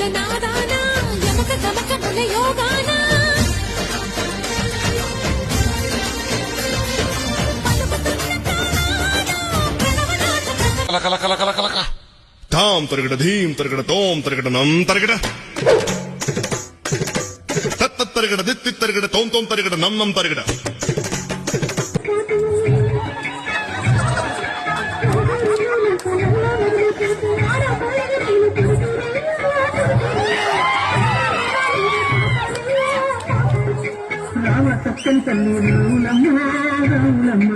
నాదానా యమక గమక ముల యోగానా కల కల కల కల తాం తరగడ ధీం తరగడ తోం తరగడ నం తరగడ తత్త తరగడ దిత్తి తరగడ తోం తోం తరగడ నం నం తరగడ రామ సత్యం తల్లి రౌలమ్మ రౌలమ్మ